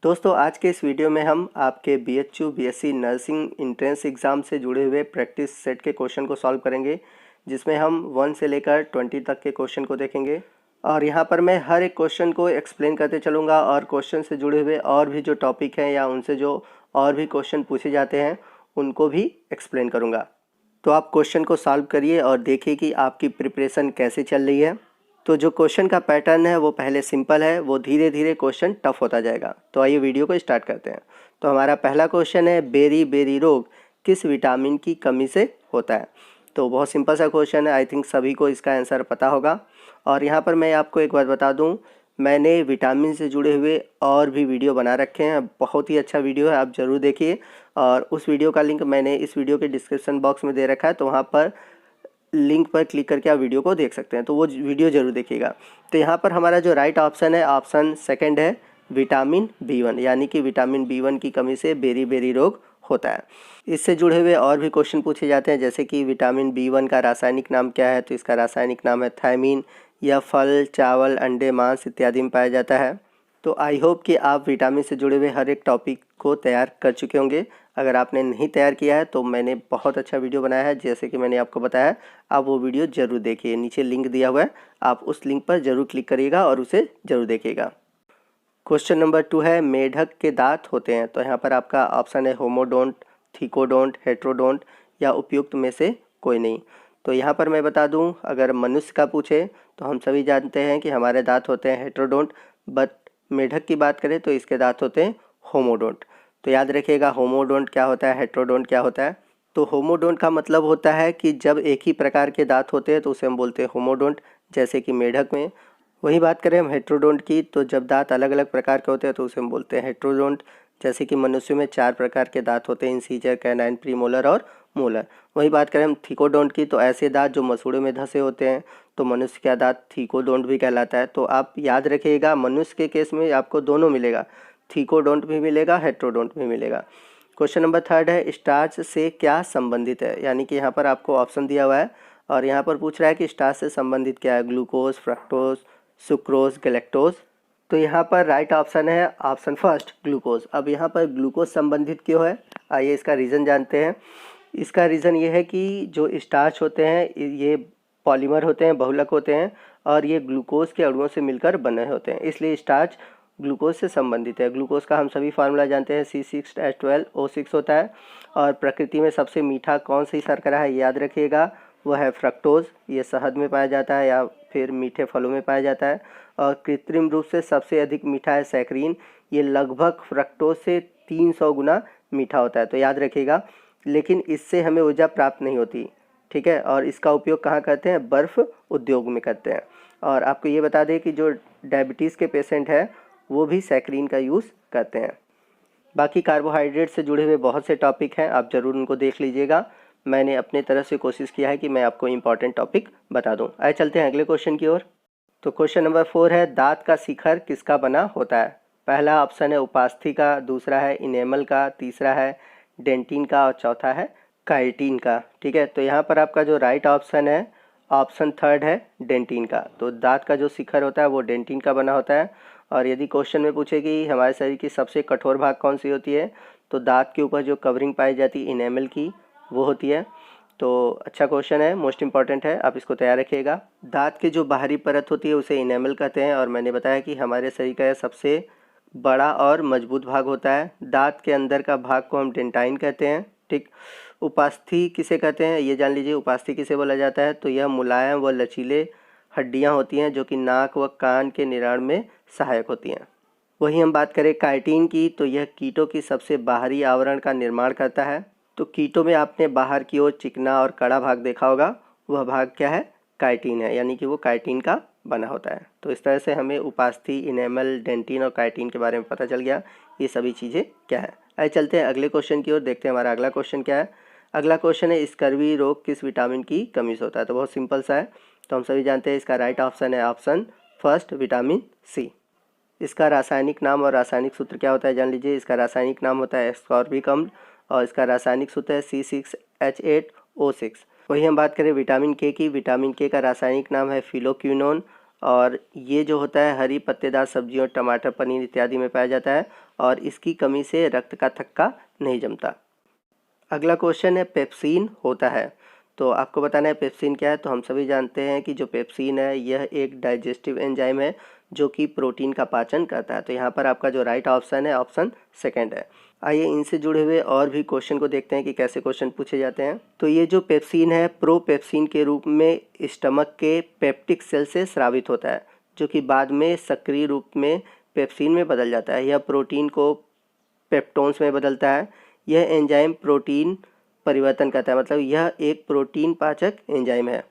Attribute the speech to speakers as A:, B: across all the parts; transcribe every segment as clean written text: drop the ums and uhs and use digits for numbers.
A: दोस्तों आज के इस वीडियो में हम आपके BHU BSc nursing entrance exam से जुड़े हुए प्रैक्टिस सेट के क्वेश्चन को सॉल्व करेंगे, जिसमें हम 1 से लेकर 20 तक के क्वेश्चन को देखेंगे। और यहाँ पर मैं हर एक क्वेश्चन को एक्सप्लेन करते चलूँगा और क्वेश्चन से जुड़े हुए और भी जो टॉपिक हैं या उनसे जो और भी क्वेश्चन पूछे जाते हैं उनको भी एक्सप्लेन करूँगा। तो आप क्वेश्चन को सॉल्व करिए और देखिए कि आपकी प्रिपरेशन कैसे चल रही है। तो जो क्वेश्चन का पैटर्न है वो पहले सिंपल है, वो धीरे धीरे क्वेश्चन टफ होता जाएगा। तो आइए वीडियो को स्टार्ट करते हैं। तो हमारा पहला क्वेश्चन है, बेरी बेरी रोग किस विटामिन की कमी से होता है। तो बहुत सिंपल सा क्वेश्चन है, आई थिंक सभी को इसका आंसर पता होगा। और यहाँ पर मैं आपको एक बात बता दूँ, मैंने विटामिन से जुड़े हुए और भी वीडियो बना रखे हैं, बहुत ही अच्छा वीडियो है, आप ज़रूर देखिए। और उस वीडियो का लिंक मैंने इस वीडियो के डिस्क्रिप्शन बॉक्स में दे रखा है, तो वहाँ पर लिंक पर क्लिक करके आप वीडियो को देख सकते हैं, तो वो वीडियो ज़रूर देखिएगा। तो यहाँ पर हमारा जो राइट ऑप्शन है, ऑप्शन सेकंड है, विटामिन B1, यानी कि विटामिन B1 की कमी से बेरी बेरी रोग होता है। इससे जुड़े हुए और भी क्वेश्चन पूछे जाते हैं, जैसे कि विटामिन B1 का रासायनिक नाम क्या है। तो इसका रासायनिक नाम है थायमीन। यह फल, चावल, अंडे, मांस इत्यादि में पाया जाता है। तो आई होप कि आप विटामिन से जुड़े हुए हर एक टॉपिक को तैयार कर चुके होंगे। अगर आपने नहीं तैयार किया है तो मैंने बहुत अच्छा वीडियो बनाया है, जैसे कि मैंने आपको बताया, आप वो वीडियो ज़रूर देखिए। नीचे लिंक दिया हुआ है, आप उस लिंक पर ज़रूर क्लिक करिएगा और उसे ज़रूर देखिएगा। क्वेश्चन नंबर 2 है, मेढक के दांत होते हैं। तो यहाँ पर आपका ऑप्शन है होमोडोंट, थिकोडोंट, हेट्रोडोंट या उपयुक्त में से कोई नहीं। तो यहाँ पर मैं बता दूँ, अगर मनुष्य का पूछे तो हम सभी जानते हैं कि हमारे दांत होते हैं हेट्रोडोंट, बट मेढक की बात करें तो इसके दांत होते हैं होमोडोंट। तो याद रखिएगा, होमोडोंट क्या होता है, हेट्रोडोंट क्या होता है। तो होमोडोंट का मतलब होता है कि जब एक ही प्रकार के दांत होते हैं तो उसे हम बोलते हैं होमोडोंट, जैसे कि मेढक में। वही बात करें हम हेट्रोडोंट की, तो जब दांत अलग अलग प्रकार के होते हैं तो उसे हम बोलते हैं हेट्रोडोंट, जैसे कि मनुष्य में 4 प्रकार के दांत होते हैं, इंसीजर, कैनाइन, प्रीमोलर और मोलर। वही बात करें हम थिकोडोंट की, तो ऐसे दांत जो मसूड़े में धंसे होते हैं, तो मनुष्य का दांत थिकोडोंट भी कहलाता है। तो आप याद रखिएगा, मनुष्य के केस में आपको दोनों मिलेगा, थिकोडोंट भी मिलेगा, हेट्रोडोंट भी मिलेगा। क्वेश्चन नंबर 3 है, स्टार्च से क्या संबंधित है। यानी कि यहाँ पर आपको ऑप्शन दिया हुआ है और यहाँ पर पूछ रहा है कि स्टार्च से संबंधित क्या है, ग्लूकोज, फ्रक्टोज, सुक्रोज, गैलेक्टोज। तो यहाँ पर राइट ऑप्शन है ऑप्शन फर्स्ट, ग्लूकोज। अब यहाँ पर ग्लूकोज संबंधित क्यों है, आइए इसका रीज़न जानते हैं। इसका रीज़न ये है कि जो स्टार्च होते हैं ये पॉलीमर होते हैं, बहुलक होते हैं, और ये ग्लूकोज के अणुओं से मिलकर बने होते हैं, इसलिए स्टार्च ग्लूकोज से संबंधित है। ग्लूकोज का हम सभी फार्मूला जानते हैं, C6H12O6 होता है। और प्रकृति में सबसे मीठा कौन सी शर्करा है, याद रखिएगा, वह है फ्रक्टोज। ये शहद में पाया जाता है या फिर मीठे फलों में पाया जाता है। और कृत्रिम रूप से सबसे अधिक मीठा है सैकरीन, ये लगभग फ्रक्टोज से 300 गुना मीठा होता है, तो याद रखिएगा। लेकिन इससे हमें ऊर्जा प्राप्त नहीं होती, ठीक है। और इसका उपयोग कहाँ करते हैं, बर्फ़ उद्योग में करते हैं। और आपको ये बता दें कि जो डायबिटीज़ के पेशेंट हैं वो भी सैकरीन का यूज़ करते हैं। बाकी कार्बोहाइड्रेट से जुड़े हुए बहुत से टॉपिक हैं, आप ज़रूर उनको देख लीजिएगा। मैंने अपने तरफ से कोशिश किया है कि मैं आपको इंपॉर्टेंट टॉपिक बता दूं। आइए चलते हैं अगले क्वेश्चन की ओर। तो क्वेश्चन नंबर 4 है, दांत का शिखर किसका बना होता है। पहला ऑप्शन है उपास्थि का, दूसरा है इनेमल का, तीसरा है डेंटिन का और चौथा है काइटिन का, ठीक है। तो यहाँ पर आपका जो राइट ऑप्शन है, ऑप्शन थर्ड है डेंटिन का। तो दांत का जो शिखर होता है वो डेंटिन का बना होता है। और यदि क्वेश्चन में पूछे कि हमारे शरीर की सबसे कठोर भाग कौन सी होती है, तो दांत के ऊपर जो कवरिंग पाई जाती है इनेमल की, वो होती है। तो अच्छा क्वेश्चन है, मोस्ट इंपॉर्टेंट है, आप इसको तैयार रखिएगा। दांत की जो बाहरी परत होती है उसे इनेमल कहते हैं, और मैंने बताया कि हमारे शरीर का यह सबसे बड़ा और मजबूत भाग होता है। दांत के अंदर का भाग को हम डेंटाइन कहते हैं, ठीक। उपास्थि किसे कहते हैं, ये जान लीजिए, उपास्थि किसे बोला जाता है। तो यह मुलायम व लचीले हड्डियां होती हैं जो कि नाक व कान के निर्माण में सहायक होती हैं। वहीं हम बात करें काइटिन की, तो यह कीटों की सबसे बाहरी आवरण का निर्माण करता है। तो कीटों में आपने बाहर की ओर चिकना और कड़ा भाग देखा होगा, वह भाग क्या है, काइटिन है, यानी कि वो काइटिन का बना होता है। तो इस तरह से हमें उपास्थि, इनेमल, डेंटिन और काइटिन के बारे में पता चल गया, ये सभी चीज़ें क्या है। आइए चलते हैं अगले क्वेश्चन की ओर, देखते हैं हमारा अगला क्वेश्चन क्या है। अगला क्वेश्चन है, स्कर्वी रोग किस विटामिन की कमी से होता है। तो बहुत सिंपल सा है, तो हम सभी जानते हैं इसका राइट ऑप्शन है ऑप्शन फर्स्ट, विटामिन सी। इसका रासायनिक नाम और रासायनिक सूत्र क्या होता है, जान लीजिए। इसका रासायनिक नाम होता है एस्कॉर्बिक अम्ल और इसका रासायनिक सूत्र है C6H8O6। वही हम बात करें विटामिन के की, विटामिन के का रासायनिक नाम है फिलोक्विनोन और ये जो होता है हरी पत्तेदार सब्जियों, टमाटर, पनीर इत्यादि में पाया जाता है और इसकी कमी से रक्त का थक्का नहीं जमता। अगला क्वेश्चन है पेप्सिन होता है, तो आपको बताना है पेप्सिन क्या है। तो हम सभी जानते हैं कि जो पेप्सिन है यह एक डाइजेस्टिव एंजाइम है जो कि प्रोटीन का पाचन करता है। तो यहाँ पर आपका जो राइट ऑप्शन है ऑप्शन सेकंड है। आइए इनसे जुड़े हुए और भी क्वेश्चन को देखते हैं कि कैसे क्वेश्चन पूछे जाते हैं। तो ये जो पेप्सिन है प्रोपेप्सिन के रूप में स्टमक के पेप्टिक सेल से स्रावित होता है, जो कि बाद में सक्रिय रूप में पेप्सिन में बदल जाता है। यह प्रोटीन को पेप्टोन्स में बदलता है। यह एंजाइम प्रोटीन परिवर्तन करता है, मतलब यह एक प्रोटीन पाचक एंजाइम है।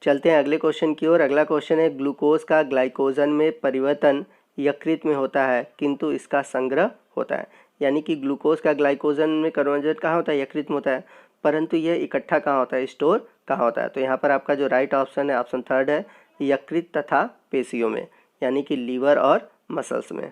A: चलते हैं अगले क्वेश्चन की ओर। अगला क्वेश्चन है ग्लूकोज का ग्लाइकोजन में परिवर्तन यकृत में होता है किंतु इसका संग्रह होता है। यानी कि ग्लूकोज का ग्लाइकोजन में कन्वर्जन कहाँ होता है, यकृत में होता है, परंतु यह इकट्ठा कहाँ होता है, स्टोर कहाँ होता है। तो यहाँ पर आपका जो राइट ऑप्शन है ऑप्शन थर्ड है, यकृत तथा पेशियों में, यानी कि लीवर और मसल्स में।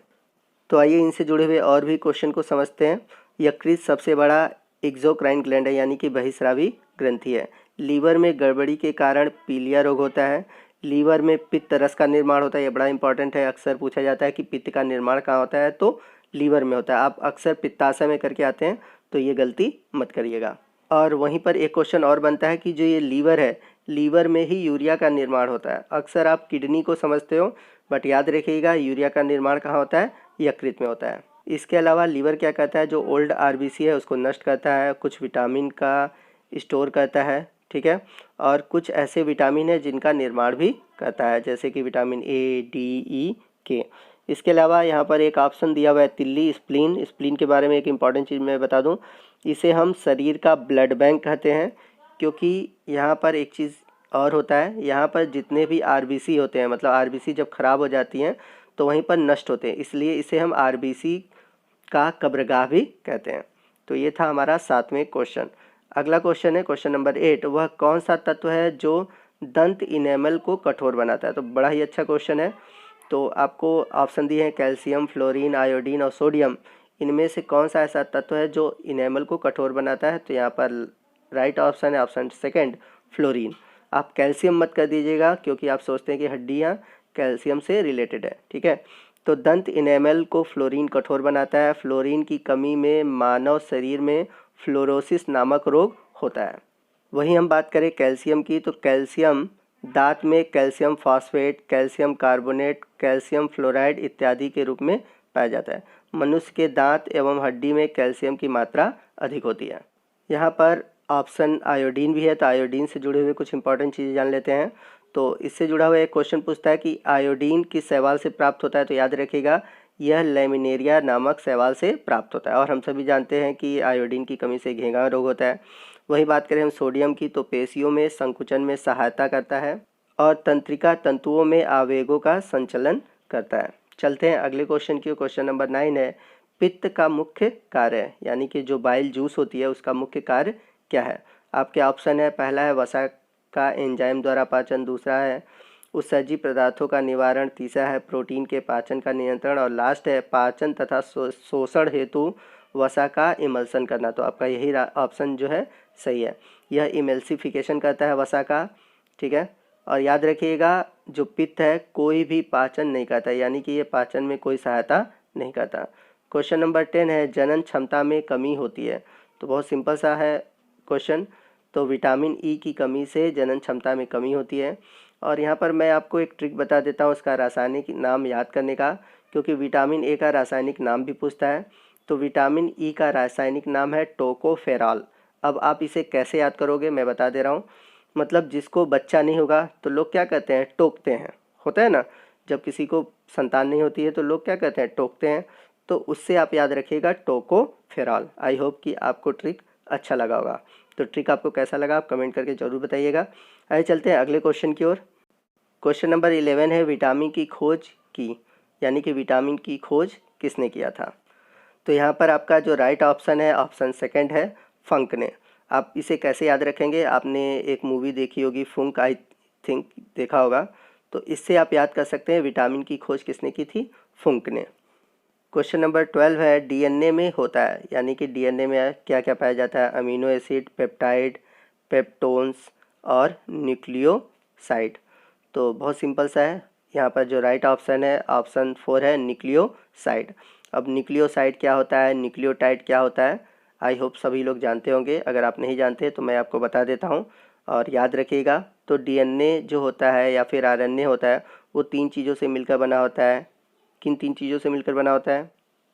A: तो आइए इनसे जुड़े हुए और भी क्वेश्चन को समझते हैं। यकृत सबसे बड़ा एक्सोक्राइन ग्लैंड है, यानी कि बहिस्रावी ग्रंथि है। लीवर में गड़बड़ी के कारण पीलिया रोग होता है। लीवर में पित्त रस का निर्माण होता है, ये बड़ा इंपॉर्टेंट है, अक्सर पूछा जाता है कि पित्त का निर्माण कहाँ होता है, तो लीवर में होता है। आप अक्सर पित्ताशय में करके आते हैं, तो ये गलती मत करिएगा। और वहीं पर एक क्वेश्चन और बनता है कि जो ये लीवर है, लीवर में ही यूरिया का निर्माण होता है। अक्सर आप किडनी को समझते हो, बट याद रखिएगा यूरिया का निर्माण कहाँ होता है, यकृत में होता है। इसके अलावा लीवर क्या करता है, जो ओल्ड आरबीसी है उसको नष्ट करता है, कुछ विटामिन का स्टोर करता है, ठीक है, और कुछ ऐसे विटामिन है जिनका निर्माण भी करता है, जैसे कि विटामिन ए, डी, ई, के। इसके अलावा यहाँ पर एक ऑप्शन दिया हुआ है तिल्ली, स्प्लीन। स्प्लीन के बारे में एक इम्पॉर्टेंट चीज़ मैं बता दूँ, इसे हम शरीर का ब्लड बैंक कहते हैं, क्योंकि यहाँ पर एक चीज़ और होता है, यहाँ पर जितने भी आरबीसी होते हैं, मतलब आरबीसी जब ख़राब हो जाती हैं तो वहीं पर नष्ट होते हैं, इसलिए इसे हम आरबीसी का कब्रगाह भी कहते हैं। तो ये था हमारा 7वें क्वेश्चन। अगला क्वेश्चन है क्वेश्चन नंबर 8, वह कौन सा तत्व है जो दंत इनेमल को कठोर बनाता है। तो बड़ा ही अच्छा क्वेश्चन है। तो आपको ऑप्शन दिए हैं कैल्शियम, फ्लोरीन, आयोडीन और सोडियम। इनमें से कौन सा ऐसा तत्व है जो इनेमल को कठोर बनाता है। तो यहाँ पर राइट ऑप्शन है ऑप्शन सेकंड, फ्लोरीन। आप कैल्शियम मत कर दीजिएगा, क्योंकि आप सोचते हैं कि हड्डियाँ कैल्शियम से रिलेटेड है, ठीक है। तो दंत इनेमल को फ्लोरीन कठोर बनाता है। फ्लोरीन की कमी में मानव शरीर में फ्लोरोसिस नामक रोग होता है। वहीं हम बात करें कैल्शियम की, तो कैल्शियम दांत में calcium phosphate, calcium carbonate, calcium fluoride इत्यादि के रूप में पाया जाता है। मनुष्य के दांत एवं हड्डी में कैल्शियम की मात्रा अधिक होती है। यहाँ पर ऑप्शन आयोडीन भी है, तो आयोडीन से जुड़े हुए कुछ इंपॉर्टेंट चीज़ें जान लेते हैं। तो इससे जुड़ा हुआ एक क्वेश्चन पूछता है कि आयोडीन किस शैवाल से प्राप्त होता है। तो याद रखिएगा यह लैमिनेरिया नामक शैवाल से प्राप्त होता है, और हम सभी जानते हैं कि आयोडीन की कमी से घेंघा रोग होता है। वही बात करें हम सोडियम की, तो पेशियों में संकुचन में सहायता करता है और तंत्रिका तंतुओं में आवेगों का संचलन करता है। चलते हैं अगले क्वेश्चन की। क्वेश्चन नंबर 9 है पित्त का मुख्य कार्य, यानी कि जो बाइल जूस होती है उसका मुख्य कार्य क्या है। आपके ऑप्शन है, पहला है वसा का एंजाइम द्वारा पाचन, दूसरा है उत्सर्जी पदार्थों का निवारण, तीसरा है प्रोटीन के पाचन का नियंत्रण, और लास्ट है पाचन तथा शोषण हेतु वसा का इमल्सन करना। तो आपका यही ऑप्शन जो है सही है, यह इमल्सिफिकेशन करता है वसा का, ठीक है। और याद रखिएगा जो पित्त है कोई भी पाचन नहीं करता, यानी कि ये पाचन में कोई सहायता नहीं करता। क्वेश्चन नंबर 10 है जनन क्षमता में कमी होती है। तो बहुत सिंपल सा है क्वेश्चन। तो विटामिन ई की कमी से जनन क्षमता में कमी होती है। और यहाँ पर मैं आपको एक ट्रिक बता देता हूँ उसका रासायनिक नाम याद करने का, क्योंकि विटामिन ए का रासायनिक नाम भी पूछता है। तो विटामिन ई का रासायनिक नाम है टोकोफेरॉल। अब आप इसे कैसे याद करोगे मैं बता दे रहा हूँ। मतलब जिसको बच्चा नहीं होगा तो लोग क्या कहते हैं, टोकते हैं, होता है ना। जब किसी को संतान नहीं होती है तो लोग क्या कहते हैं, टोकते हैं। तो उससे आप याद रखिएगा टोकोफेरॉल। आई होप कि आपको ट्रिक अच्छा लगा होगा। तो ट्रिक आपको कैसा लगा आप कमेंट करके ज़रूर बताइएगा। आइए चलते हैं अगले क्वेश्चन की ओर। क्वेश्चन नंबर 11 है विटामिन की खोज की, यानी कि विटामिन की खोज किसने किया था। तो यहाँ पर आपका जो राइट ऑप्शन है ऑप्शन सेकंड है, फंक ने। आप इसे कैसे याद रखेंगे, आपने एक मूवी देखी होगी फुंक, आई थिंक देखा होगा। तो इससे आप याद कर सकते हैं विटामिन की खोज किसने की थी, फुंक ने। क्वेश्चन नंबर 12 है डीएनए में होता है, यानी कि डीएनए में क्या क्या पाया जाता है, अमीनो एसिड, पेप्टाइड, पेप्टोन्स और न्यूक्लियोसाइड। तो बहुत सिंपल सा है। यहाँ पर जो राइट ऑप्शन है ऑप्शन 4 है न्यूक्लियोसाइड। अब न्यूक्लियोसाइड क्या होता है, न्यूक्लियोटाइड क्या होता है, आई होप सभी लोग जानते होंगे। अगर आप नहीं जानते तो मैं आपको बता देता हूँ और याद रखिएगा। तो डीएनए जो होता है या फिर आरएनए होता है वो 3 चीज़ों से मिलकर बना होता है। किन 3 चीज़ों से मिलकर बना होता है?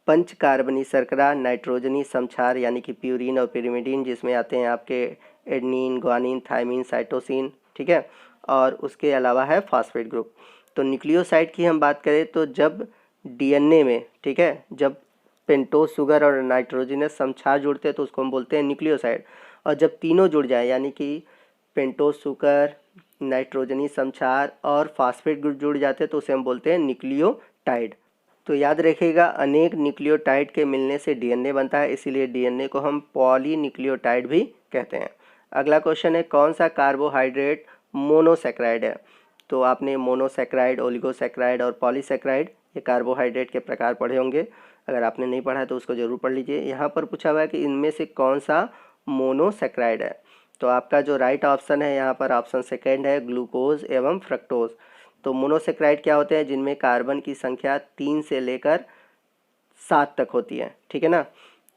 A: पंच कार्बनी शर्करा, नाइट्रोजनी समक्षार यानी कि प्यूरिन और पिरिमिडीन, जिसमें आते हैं आपके एडनिन, ग्वानिन, थायमिन, साइटोसिन, ठीक है। और उसके अलावा है फॉस्फेट ग्रुप। तो न्यूक्लियोसाइड की हम बात करें तो जब डीएनए में, ठीक है, जब पेंटोज शुगर और नाइट्रोजनस समक्षार जुड़ते हैं तो उसको हम बोलते हैं न्यूक्लियोसाइड। और जब तीनों जुड़ जाए यानी कि पेंटोज शुगर, नाइट्रोजनी समक्षार और फॉस्फेट ग्रुप जुड़ जाते हैं तो उसे हम बोलते हैं न्यूक्लियोटाइड। तो याद रखिएगा अनेक न्यूक्लियोटाइड के मिलने से डीएनए बनता है, इसीलिए डीएनए को हम पॉलीन्यूक्लियोटाइड भी कहते हैं। अगला क्वेश्चन है कौन सा कार्बोहाइड्रेट मोनोसैकेराइड है। तो आपने मोनोसैकेराइड, ओलिगोसैकेराइड और पॉलीसैकेराइड ये कार्बोहाइड्रेट के प्रकार पढ़े होंगे। अगर आपने नहीं पढ़ा है तो उसको ज़रूर पढ़ लीजिए। यहाँ पर पूछा हुआ है कि इनमें से कौन सा मोनोसैकेराइड है। तो आपका जो राइट ऑप्शन है यहाँ पर ऑप्शन सेकेंड है ग्लूकोज एवं फ्रक्टोज। तो मोनोसैकेराइड क्या होते हैं, जिनमें कार्बन की संख्या 3 से लेकर 7 तक होती है, ठीक है ना।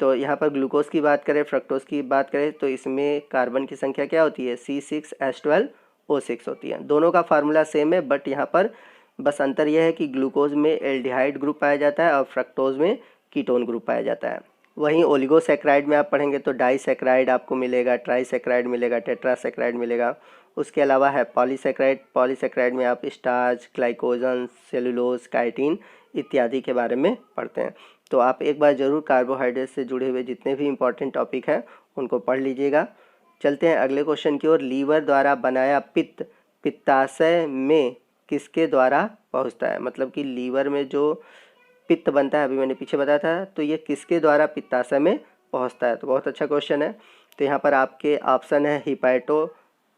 A: तो यहाँ पर ग्लूकोज की बात करें, फ्रक्टोज की बात करें तो इसमें कार्बन की संख्या क्या होती है, C6H12O6 होती है। दोनों का फार्मूला सेम है, बट यहाँ पर बस अंतर यह है कि ग्लूकोज में एल्डिहाइड ग्रुप पाया जाता है और फ्रक्टोज में कीटोन ग्रुप पाया जाता है। वहीं ओलिगोसैकेराइड में आप पढ़ेंगे तो डाइसैकेराइड आपको मिलेगा, ट्राइसैकेराइड मिलेगा, टेट्रासैकेराइड मिलेगा। उसके अलावा है पॉलीसैकेराइड। पॉलीसैकेराइड में आप स्टार्च, ग्लाइकोजन, सेलुलोज, काइटिन इत्यादि के बारे में पढ़ते हैं। तो आप एक बार ज़रूर कार्बोहाइड्रेट से जुड़े हुए जितने भी इंपॉर्टेंट टॉपिक हैं उनको पढ़ लीजिएगा। चलते हैं अगले क्वेश्चन की ओर। लीवर द्वारा बनाया पित्त पित्ताशय में किसके द्वारा पहुंचता है। मतलब कि लीवर में जो पित्त बनता है, अभी मैंने पीछे बताया था, तो ये किसके द्वारा पित्ताशय में पहुंचता है। तो बहुत अच्छा क्वेश्चन है। तो यहाँ पर आपके ऑप्शन है हिपैटो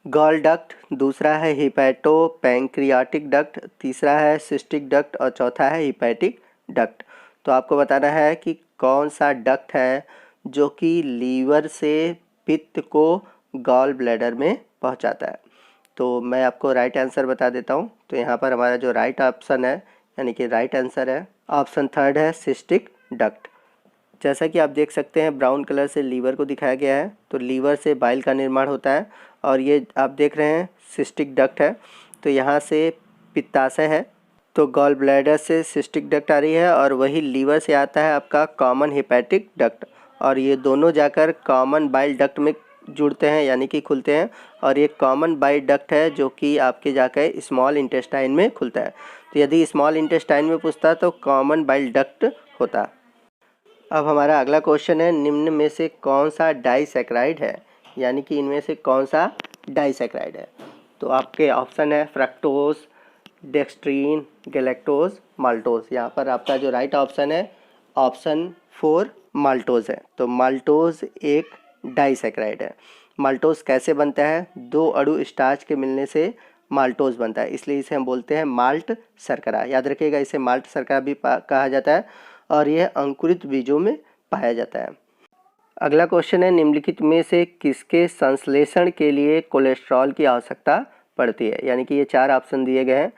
A: गॉल डक्ट, दूसरा है हिपैटो पैंक्रियाटिक डक्ट, तीसरा है सिस्टिक डक्ट और चौथा है हिपैटिक डक्ट। तो आपको बताना है कि कौन सा डक्ट है जो कि लीवर से पित्त को गॉल ब्लैडर में पहुंचाता है। तो मैं आपको राइट आंसर बता देता हूं। तो यहाँ पर हमारा जो राइट ऑप्शन है यानी कि राइट आंसर है ऑप्शन थर्ड है सिस्टिक डक्ट। जैसा कि आप देख सकते हैं ब्राउन कलर से लीवर को दिखाया गया है। तो लीवर से बाइल का निर्माण होता है और ये आप देख रहे हैं सिस्टिक डक्ट है। तो यहाँ से पित्ताशय है, तो गॉल ब्लैडर से सिस्टिक डक्ट आ रही है और वही लीवर से आता है आपका कॉमन हिपैटिक डक्ट, और ये दोनों जाकर कॉमन बाइल डक्ट में जुड़ते हैं यानी कि खुलते हैं। और ये कॉमन बाइल डक्ट है जो कि आपके जाकर स्मॉल इंटेस्टाइन में खुलता है। तो यदि स्मॉल इंटेस्टाइन में पूछता तो कॉमन बाइल डक्ट होता। अब हमारा अगला क्वेश्चन है निम्न में से कौन सा डाइसैकेराइड है, यानी कि इनमें से कौन सा डाइसैकेराइड है। तो आपके ऑप्शन है फ्रक्टोज, डेक्स्ट्रीन, गैलेक्टोज, माल्टोज। यहाँ पर आपका जो राइट ऑप्शन है ऑप्शन 4 माल्टोज है। तो माल्टोज एक डाइसैकेराइड है। माल्टोज कैसे बनता है, 2 अणु स्टार्च के मिलने से माल्टोज बनता है, इसलिए इसे हम बोलते हैं माल्ट शर्करा। याद रखिएगा इसे माल्ट शर्करा भी कहा जाता है और यह अंकुरित बीजों में पाया जाता है। अगला क्वेश्चन है निम्नलिखित में से किसके संश्लेषण के लिए कोलेस्ट्रॉल की आवश्यकता पड़ती है। यानी कि ये 4 ऑप्शन दिए गए हैं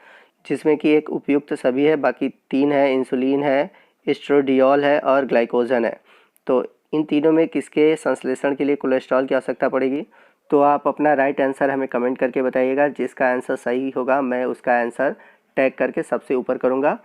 A: जिसमें कि एक उपयुक्त सभी है, बाकी 3 है, इंसुलिन है, एस्ट्रोडियोल है और ग्लाइकोजन है। तो इन तीनों में किसके संश्लेषण के लिए कोलेस्ट्रॉल की आवश्यकता पड़ेगी। तो आप अपना राइट आंसर हमें कमेंट करके बताइएगा। जिसका आंसर सही होगा मैं उसका आंसर टैग करके सबसे ऊपर करूँगा।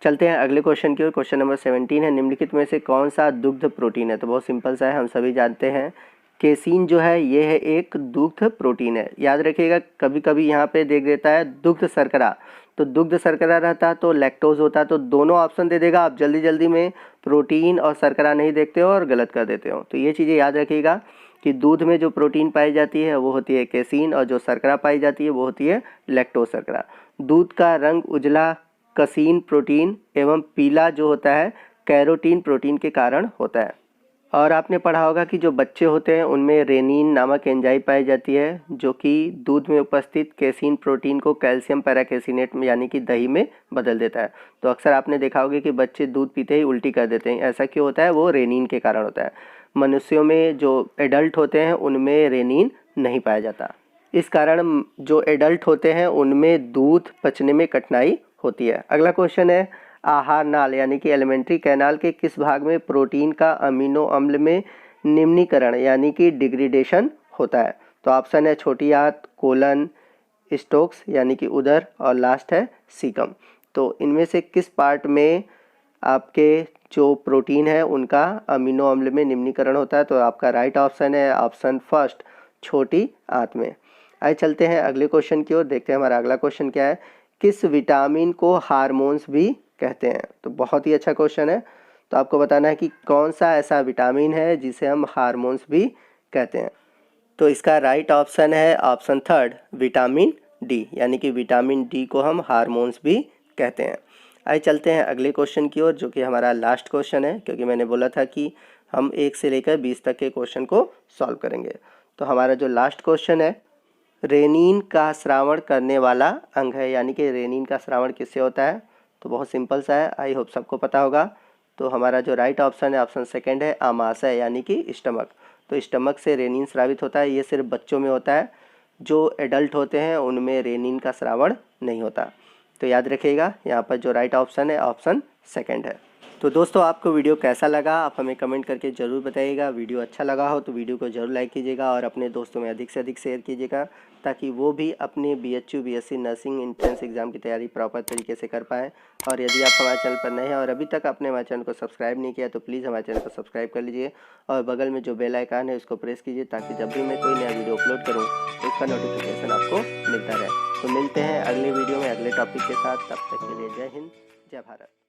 A: चलते हैं अगले क्वेश्चन की ओर। क्वेश्चन नंबर 17 है निम्नलिखित में से कौन सा दुग्ध प्रोटीन है। तो बहुत सिंपल सा है, हम सभी जानते हैं केसीन जो है ये है एक दुग्ध प्रोटीन है। याद रखिएगा कभी कभी यहाँ पे देख देता है दुग्ध शर्करा, तो दुग्ध शर्करा रहता तो लैक्टोज होता, तो दोनों ऑप्शन दे देगा। आप जल्दी जल्दी में प्रोटीन और शर्करा नहीं देखते हो और गलत कर देते हो। तो ये चीज़ें याद रखिएगा कि दूध में जो प्रोटीन पाई जाती है वो होती है केसीन और जो शर्करा पाई जाती है वो होती है लैक्टोज शर्करा। दूध का रंग उजला कसीन प्रोटीन एवं पीला जो होता है कैरोटीन प्रोटीन के कारण होता है। और आपने पढ़ा होगा कि जो बच्चे होते हैं उनमें रेनिन नामक एंजाइम पाई जाती है जो कि दूध में उपस्थित केसीन प्रोटीन को कैल्शियम पैराकेसिनेट में यानी कि दही में बदल देता है। तो अक्सर आपने देखा होगा कि बच्चे दूध पीते ही उल्टी कर देते हैं। ऐसा क्यों होता है, वो रेनिन के कारण होता है। मनुष्यों में जो एडल्ट होते हैं उनमें रेनिन नहीं पाया जाता। इस कारण जो एडल्ट होते हैं उनमें दूध पचने में कठिनाई होती है। अगला क्वेश्चन है, आहार नाल यानी कि एलिमेंट्री कैनाल के किस भाग में प्रोटीन का अमीनो अम्ल में निम्नीकरण यानी कि डिग्रेडेशन होता है? तो ऑप्शन है छोटी आंत, कोलन, स्टोक्स यानी कि उदर, और लास्ट है सीकम। तो इनमें से किस पार्ट में आपके जो प्रोटीन है उनका अमीनो अम्ल में निम्नीकरण होता है? तो आपका राइट ऑप्शन है ऑप्शन फर्स्ट, छोटी आंत में। आइए चलते हैं अगले क्वेश्चन की ओर, देखते हैं हमारा अगला क्वेश्चन क्या है। किस विटामिन को हार्मोन्स भी कहते हैं? तो बहुत ही अच्छा क्वेश्चन है। तो आपको बताना है कि कौन सा ऐसा विटामिन है जिसे हम हार्मोन्स भी कहते हैं। तो इसका राइट ऑप्शन है ऑप्शन थर्ड, विटामिन डी, यानी कि विटामिन डी को हम हार्मोन्स भी कहते हैं। आइए चलते हैं अगले क्वेश्चन की ओर, जो कि हमारा लास्ट क्वेश्चन है, क्योंकि मैंने बोला था कि हम 1 से लेकर 20 तक के क्वेश्चन को सॉल्व करेंगे। तो हमारा जो लास्ट क्वेश्चन है, रेनिन का स्रावण करने वाला अंग है, यानी कि रेनिन का स्रावण किससे होता है? तो बहुत सिंपल सा है, आई होप सबको पता होगा। तो हमारा जो राइट ऑप्शन है ऑप्शन सेकंड है, आमाशय यानी कि स्टमक। तो स्टमक से रेनिन स्रावित होता है। ये सिर्फ बच्चों में होता है, जो एडल्ट होते हैं उनमें रेनिन का स्रावण नहीं होता। तो याद रखिएगा, यहाँ पर जो राइट ऑप्शन है ऑप्शन सेकंड है। तो दोस्तों, आपको वीडियो कैसा लगा आप हमें कमेंट करके ज़रूर बताइएगा। वीडियो अच्छा लगा हो तो वीडियो को ज़रूर लाइक कीजिएगा और अपने दोस्तों में अधिक से अधिक शेयर कीजिएगा, ताकि वो भी अपने BHU BSc nursing entrance exam की तैयारी प्रॉपर तरीके से कर पाएँ। और यदि आप हमारे चैनल पर नए हैं और अभी तक आपने हमारे चैनल को सब्सक्राइब नहीं किया तो प्लीज़ हमारे चैनल को सब्सक्राइब कर लीजिए और बगल में जो बेल आइकन है उसको प्रेस कीजिए, ताकि जब भी मैं कोई नया वीडियो अपलोड करूँ तो उसका नोटिफिकेशन आपको मिलता रहे। तो मिलते हैं अगले वीडियो में अगले टॉपिक के साथ। तब तक के लिए जय हिंद, जय भारत।